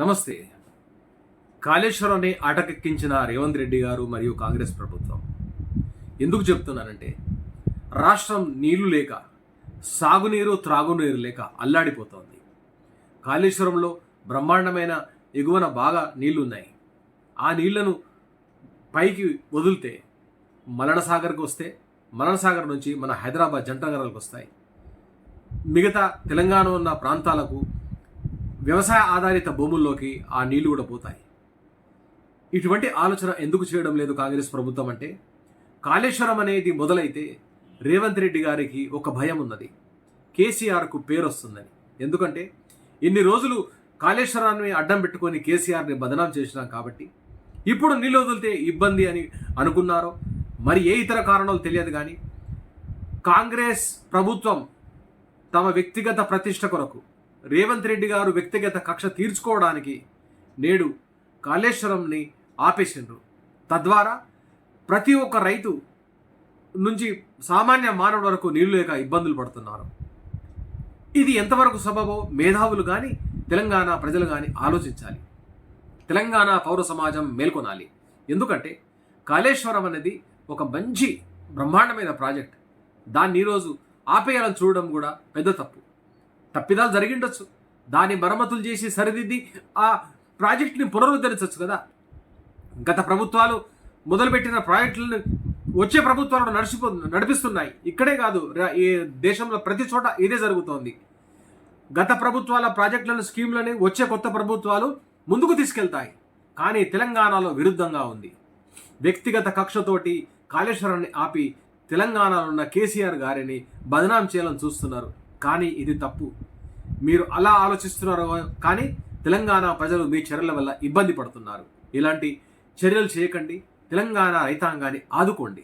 నమస్తే. కాళేశ్వరాన్ని ఆటకెక్కించిన రేవంత్ రెడ్డి గారు మరియు కాంగ్రెస్ ప్రభుత్వం. ఎందుకు చెప్తున్నానంటే, రాష్ట్రం నీళ్లు లేక, సాగునీరు త్రాగునీరు లేక అల్లాడిపోతోంది. కాళేశ్వరంలో బ్రహ్మాండమైన ఎగువన బాగా నీళ్లున్నాయి. ఆ నీళ్లను పైకి వదిలితే మలనసాగర్కి వస్తే, మలనసాగర్ నుంచి మన హైదరాబాద్ జంటనగర్లకు వస్తాయి. మిగతా తెలంగాణ ఉన్న ప్రాంతాలకు వ్యవసాయ ఆధారిత భూముల్లోకి ఆ నీళ్లు కూడా పోతాయి. ఇటువంటి ఆలోచన ఎందుకు చేయడం లేదు కాంగ్రెస్ ప్రభుత్వం అంటే, కాళేశ్వరం అనేది మొదలైతే రేవంత్ రెడ్డి గారికి ఒక భయం ఉన్నది, కేసీఆర్కు పేరు వస్తుందని. ఎందుకంటే ఇన్ని రోజులు కాళేశ్వరాన్ని అడ్డం పెట్టుకొని కేసీఆర్ని బదనాం చేసినాం కాబట్టి ఇప్పుడు నీళ్ళు వదిలితే ఇబ్బంది అని అనుకున్నారో మరి ఏ ఇతర కారణాలు తెలియదు. కానీ కాంగ్రెస్ ప్రభుత్వం తమ వ్యక్తిగత ప్రతిష్ట కొరకు, రేవంత్ రెడ్డి గారు వ్యక్తిగత కక్ష తీర్చుకోవడానికి నేడు కాళేశ్వరంని ఆపేసిండ్రు. తద్వారా ప్రతి ఒక్క రైతు నుంచి సామాన్య మానవుడి వరకు నీళ్లు లేక ఇబ్బందులు పడుతున్నారు. ఇది ఎంతవరకు సబబో మేధావులు కానీ తెలంగాణ ప్రజలు కానీ ఆలోచించాలి. తెలంగాణ పౌర సమాజం మేల్కొనాలి. ఎందుకంటే కాళేశ్వరం అనేది ఒక మంచి బ్రహ్మాండమైన ప్రాజెక్ట్. దాన్ని ఈరోజు ఆపేయాలని చూడడం కూడా పెద్ద తప్పు. తప్పిదాలు జరిగిండొచ్చు, దాన్ని మరమ్మతులు చేసి సరిదిద్ది ఆ ప్రాజెక్టుని పునరుద్ధరించవచ్చు కదా. గత ప్రభుత్వాలు మొదలుపెట్టిన ప్రాజెక్టులను వచ్చే ప్రభుత్వాలను నడిపిస్తున్నాయి. ఇక్కడే కాదు, ఈ దేశంలో ప్రతి చోట ఇదే జరుగుతోంది. గత ప్రభుత్వాల ప్రాజెక్టులను, స్కీమ్లని వచ్చే కొత్త ప్రభుత్వాలు ముందుకు తీసుకెళ్తాయి. కానీ తెలంగాణలో విరుద్ధంగా ఉంది. వ్యక్తిగత కక్షతోటి కాళేశ్వరాన్ని ఆపి తెలంగాణలో ఉన్న కేసీఆర్ గారిని బదనాం చేయాలని చూస్తున్నారు. కానీ ఇది తప్పు. మీరు అలా ఆలోచిస్తున్నారు, కానీ తెలంగాణ ప్రజలు మీ చర్యల వల్ల ఇబ్బంది పడుతున్నారు. ఇలాంటి చర్యలు చేయకండి. తెలంగాణ రైతాంగాన్ని ఆదుకోండి.